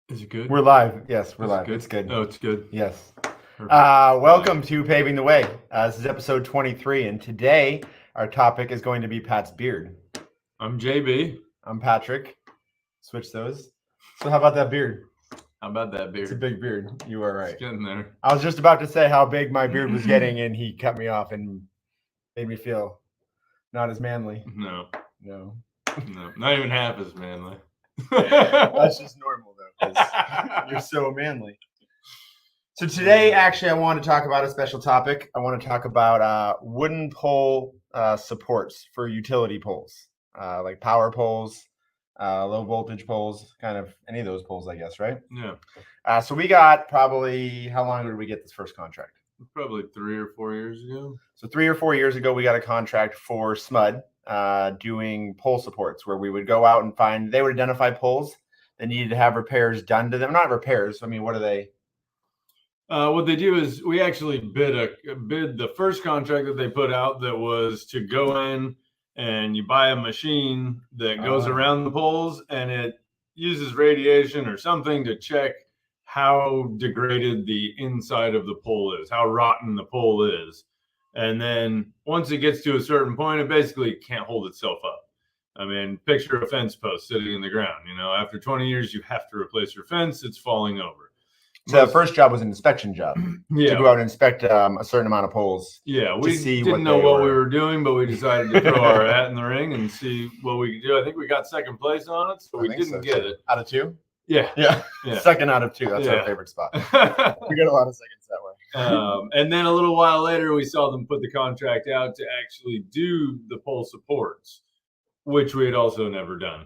Is it good? We're live. Yes, we're Is it live. good? It's good. Oh, it's good. Yes. Perfect. Welcome to Paving the Way. This is episode 23, and today our topic is going to be Pat's beard. I'm JB. I'm Patrick. Switch those. So how about that beard? How about that beard? It's a big beard. You are right. It's getting there. I was just about to say how big my beard was getting, and he cut me off and made me feel not as manly. No, No. not even half as manly. That's just normal, though, because you're so manly. So today, actually, I want to talk about a special topic. I want to talk about wooden pole supports for utility poles, like power poles, low voltage poles, kind of any of those poles, I guess, right? Yeah. So we got probably, how long did we get this first contract? Probably 3 or 4 years ago. So 3 or 4 years ago, we got a contract for SMUD doing pole supports, where we would go out and they would identify poles that needed to have repairs done to them. Not repairs. I mean, what are they? What they do is we actually bid the first contract that they put out that was to go in and you buy a machine that goes around the poles and it uses radiation or something to check how degraded the inside of the pole is, how rotten the pole is. And then once it gets to a certain point, it basically can't hold itself up. I mean, picture a fence post sitting in the ground. You know, after 20 years, you have to replace your fence. It's falling over. So the first job was an inspection job. Yeah. To go out and inspect a certain amount of poles. Yeah, we didn't know what we were doing, but we decided to throw our hat in the ring and see what we could do. I think we got second place on it, so we didn't get it. Out of 2? Yeah. Second out of 2. That's our favorite spot. We got a lot of seconds that way. And then a little while later, we saw them put the contract out to actually do the pole supports, which we had also never done.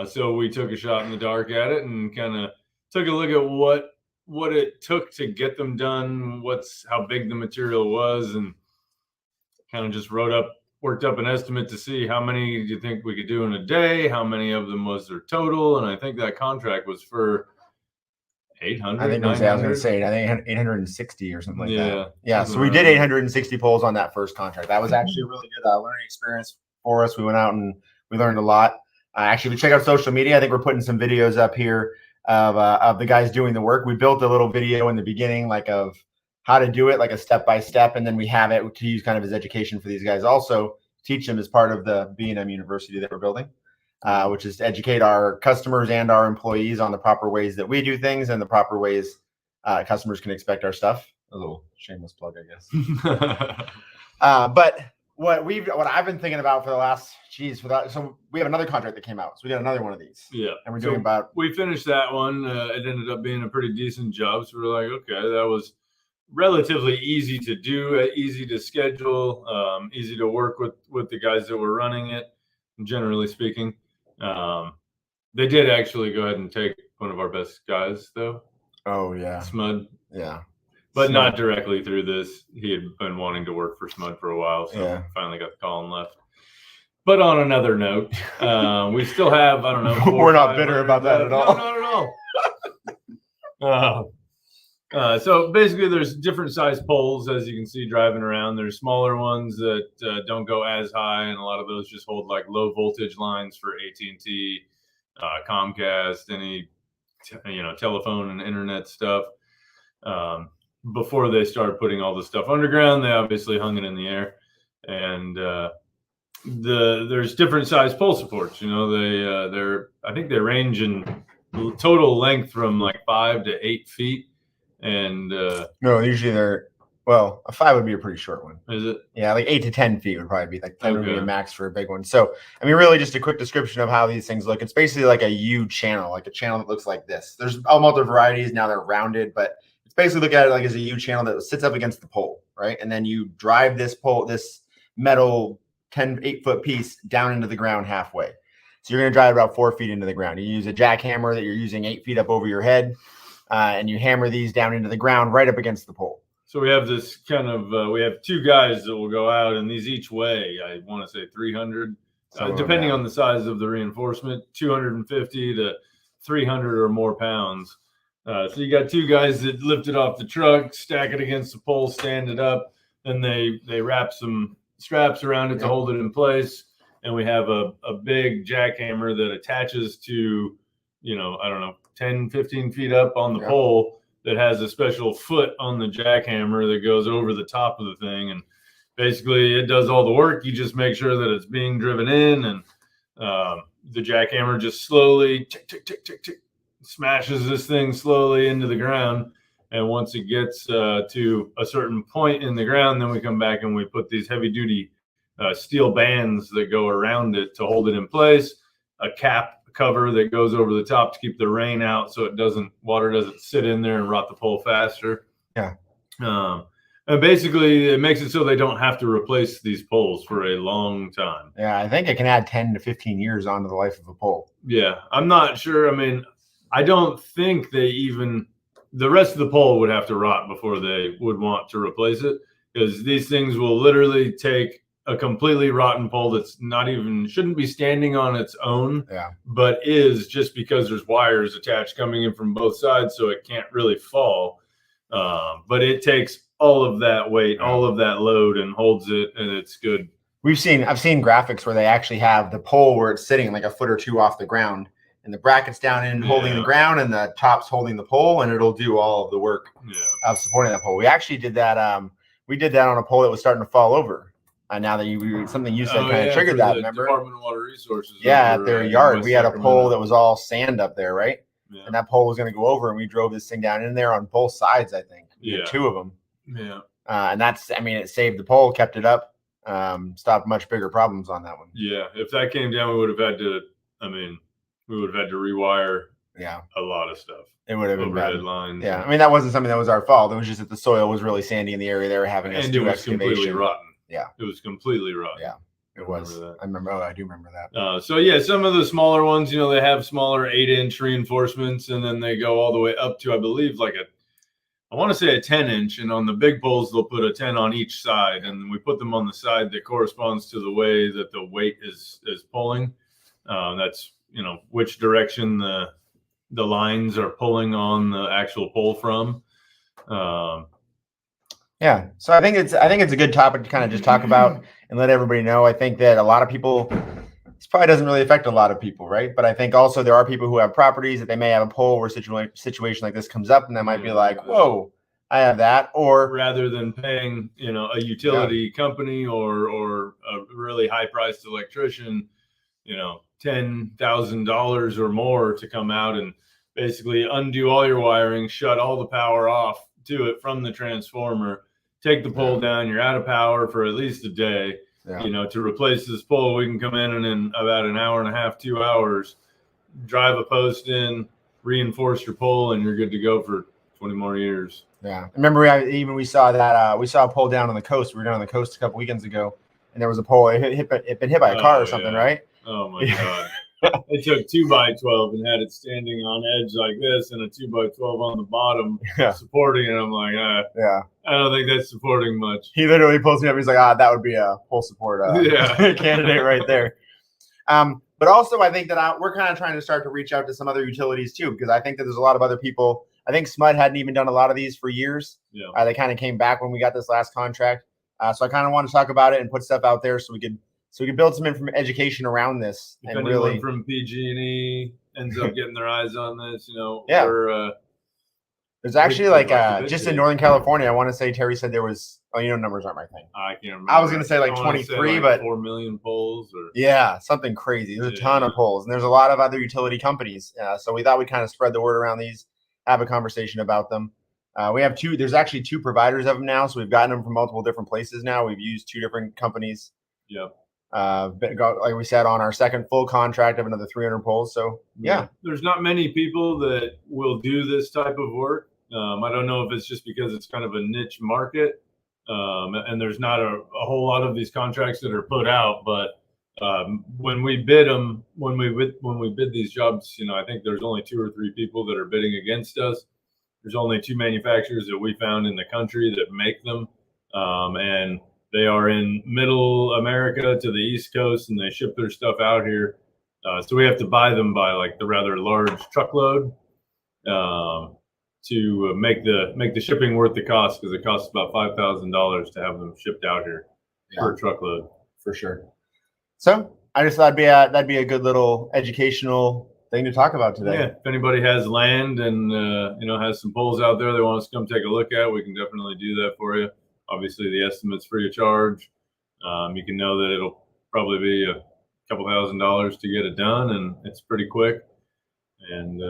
So we took a shot in the dark at it and kind of took a look at what it took to get them done, how big the material was, and kind of just worked up an estimate to see how many do you think we could do in a day, how many of them was their total, and I think that contract was for 800. I think I was going to say, I think 860 or something like that. Yeah, so we did 860 poles on that first contract. That was actually a really good learning experience for us. We went out and we learned a lot. Actually, if you check out social media, I think we're putting some videos up here of the guys doing the work. We built a little video in the beginning, like of how to do it, like a step-by-step, and then we have it to use kind of as education for these guys. Also, teach them as part of the B&M University that we're building, which is to educate our customers and our employees on the proper ways that we do things and the proper ways customers can expect our stuff. A little shameless plug, I guess. But what I've been thinking about for the last, so we have another contract that came out. So we got another one of these. Yeah. And we're doing we finished that one. It ended up being a pretty decent job. So we're like, okay, that was relatively easy to do, easy to schedule, easy to work with the guys that were running it, generally speaking. They did actually go ahead and take one of our best guys, though. Oh, yeah. SMUD. Yeah. But not directly through this. He had been wanting to work for SMUD for a while, so finally got the call and left. But on another note, we still have, I don't know. We're not bitter about that at all. No, not at all. So basically, there's different size poles, as you can see driving around. There's smaller ones that don't go as high, and a lot of those just hold like low voltage lines for AT&T, Comcast, any telephone and internet stuff. Before they started putting all the stuff underground, they obviously hung it in the air, and there's different size pole supports. You know, I think they range in total length from like 5 to 8 feet, and no, usually a 5 would be a pretty short one. Is it? Yeah, like 8 to 10 feet would probably be like 10 would be a max for a big one. So I mean, really, just a quick description of how these things look. It's basically like a U channel, like a channel that looks like this. There's all multiple varieties now. They're rounded, but basically look at it like as a U channel that sits up against the pole, right? And then you drive this metal 8-foot piece down into the ground halfway. So you're going to drive about 4 feet into the ground. You use a jackhammer that you're using 8 feet up over your head, and you hammer these down into the ground right up against the pole. So we have this kind of, we have 2 guys that will go out, and these each weigh, I want to say 300, depending on the size of the reinforcement, 250 to 300 or more pounds. So you got 2 guys that lift it off the truck, stack it against the pole, stand it up, then they wrap some straps around it to hold it in place. And we have a big jackhammer that attaches to you know, I don't know, 10, 15 feet up on the pole that has a special foot on the jackhammer that goes over the top of the thing. And basically it does all the work. You just make sure that it's being driven in, and the jackhammer just slowly tick, tick, tick, tick, tick, smashes this thing slowly into the ground. And once it gets to a certain point in the ground, then we come back and we put these heavy duty steel bands that go around it to hold it in place, a cap cover that goes over the top to keep the rain out so water doesn't sit in there and rot the pole faster. And basically it makes it so they don't have to replace these poles for a long time. Yeah, I think it can add 10 to 15 years onto the life of a pole. Yeah, I'm not sure. I mean, I don't think the rest of the pole would have to rot before they would want to replace it, because these things will literally take a completely rotten pole that's shouldn't be standing on its own, but is, just because there's wires attached coming in from both sides, so it can't really fall. But it takes all of that weight, all of that load, and holds it, and it's good. I've seen graphics where they actually have the pole where it's sitting like a foot or two off the ground, and the bracket's down in holding the ground, and the top's holding the pole, and it'll do all of the work of supporting that pole. We actually did that. We did that on a pole that was starting to fall over. Now that something you said kind of triggered that, remember? Department of Water Resources. At their yard, we had a pole that was all sand up there, right? Yeah. And that pole was going to go over, and we drove this thing down in there on both sides, I think. Two of them. Yeah. And it saved the pole, kept it up, stopped much bigger problems on that one. Yeah. If that came down, we would have had to rewire a lot of stuff. It would have been overhead bad. Lines. Yeah. I mean, that wasn't something that was our fault. It was just that the soil was really sandy in the area they were having us do excavation. Completely rotten. Yeah. It was completely rotten. Yeah. It was. I remember. I do remember that. So yeah, some of the smaller ones, you know, they have smaller 8-inch reinforcements, and then they go all the way up to, I believe, I want to say a 10-inch, and on the big poles they'll put a 10 on each side, and we put them on the side that corresponds to the way that the weight is pulling. That's, you know, which direction the lines are pulling on the actual pole from. Yeah, so I think it's a good topic to kind of just talk about and let everybody know. I think that a lot of people, this probably doesn't really affect a lot of people, right? But I think also there are people who have properties that they may have a pole where a situation like this comes up, and they might be like, whoa, I have that. Or rather than paying, you know, a utility company or a really high priced electrician, you know, $10,000 or more to come out and basically undo all your wiring, shut all the power off to it from the transformer, take the pole down, you're out of power for at least a day. You know, to replace this pole, we can come in and in about an hour and a half, 2 hours, drive a post in, reinforce your pole, and you're good to go for 20 more years. Yeah. Remember, we saw that, we saw a pole down on the coast. We were down on the coast a couple weekends ago, and there was a pole. It had been hit by a car or something, right? Oh my God. They took 2x12 and had it standing on edge like this, and a 2x12 on the bottom supporting it. I'm like, I don't think that's supporting much. He literally pulls me up. He's like, that would be a pole support candidate right there. But also, I think that we're kind of trying to start to reach out to some other utilities too, because I think that there's a lot of other people. I think SMUD hadn't even done a lot of these for years. They kind of came back when we got this last contract. So I kind of want to talk about it and put stuff out there so we could build some education around this. If and anyone really from PG&E ends up getting their eyes on this, you know, there's actually just in Northern California, I want to say Terry said there was, numbers aren't my thing. I can't remember. I was going to say 23, but 4 million poles something crazy. There's a ton of poles, and there's a lot of other utility companies. So we thought we'd kind of spread the word around these, have a conversation about them. We have there's actually 2 providers of them now. So we've gotten them from multiple different places now. We've used 2 different companies. Like we said, on our second full contract of another 300 poles. So there's not many people that will do this type of work. I don't know if it's just because it's kind of a niche market, and there's not a whole lot of these contracts that are put out. But when we bid them, when we bid these jobs, you know, I think there's only 2 or 3 people that are bidding against us. There's only 2 manufacturers that we found in the country that make them, and they are in middle America to the East Coast, and they ship their stuff out here. So we have to buy them by like the rather large truckload to make the shipping worth the cost, because it costs about $5,000 to have them shipped out here per truckload. For sure. So I just thought that'd be a good little educational thing to talk about today. Yeah, if anybody has land and has some poles out there they want us to come take a look at, we can definitely do that for you. Obviously, the estimate's free of charge. You can know that it'll probably be a couple $1,000s to get it done, and it's pretty quick. And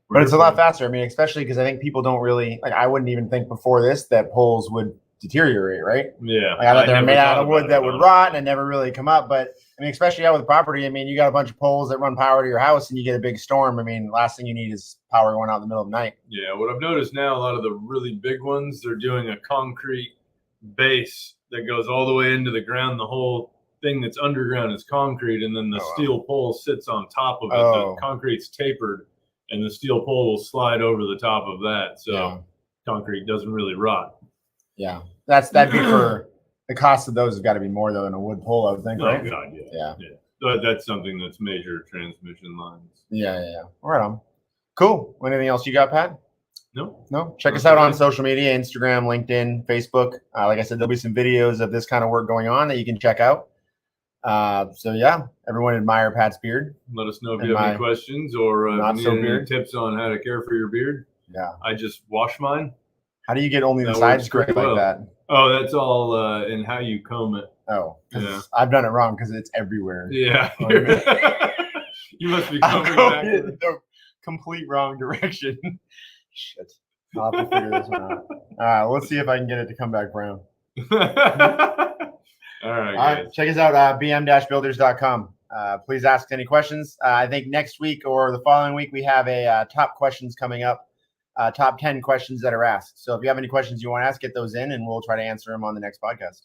but it's a lot faster. I mean, especially because I think people don't really like. I wouldn't even think before this that poles would deteriorate, right? Yeah, like I thought they were made out of wood that would rot and never really come up. But I mean, especially out with property, I mean, you got a bunch of poles that run power to your house, and you get a big storm. I mean, last thing you need is power going out in the middle of the night. Yeah, what I've noticed now, a lot of the really big ones, they're doing a concrete base that goes all the way into the ground. The whole thing that's underground is concrete, and then the steel pole sits on top of it. The concrete's tapered, and the steel pole will slide over the top of that. So concrete doesn't really rot. Yeah, that'd be for the cost of those has got to be more though than a wood pole, I would think. Right? Oh God, yeah. But that's something that's major transmission lines. Yeah. Right on. Cool. Anything else you got, Pat? No. Check us out on social media: Instagram, LinkedIn, Facebook. Like I said, there'll be some videos of this kind of work going on that you can check out. So yeah, everyone admire Pat's beard. Let us know if you have any questions or need any tips on how to care for your beard. Yeah, I just wash mine. How do you get only the sides straight like that? Oh, that's all in how you comb it. Oh, I've done it wrong because it's everywhere. Yeah, you must be combing in the complete wrong direction. Shit, I'll have to figure this one out. All right, let's see if I can get it to come back brown. All right, guys. Check us out, bm-builders.com. Please ask any questions. I think next week or the following week, we have a top questions coming up, top 10 questions that are asked. So if you have any questions you want to ask, get those in, and we'll try to answer them on the next podcast.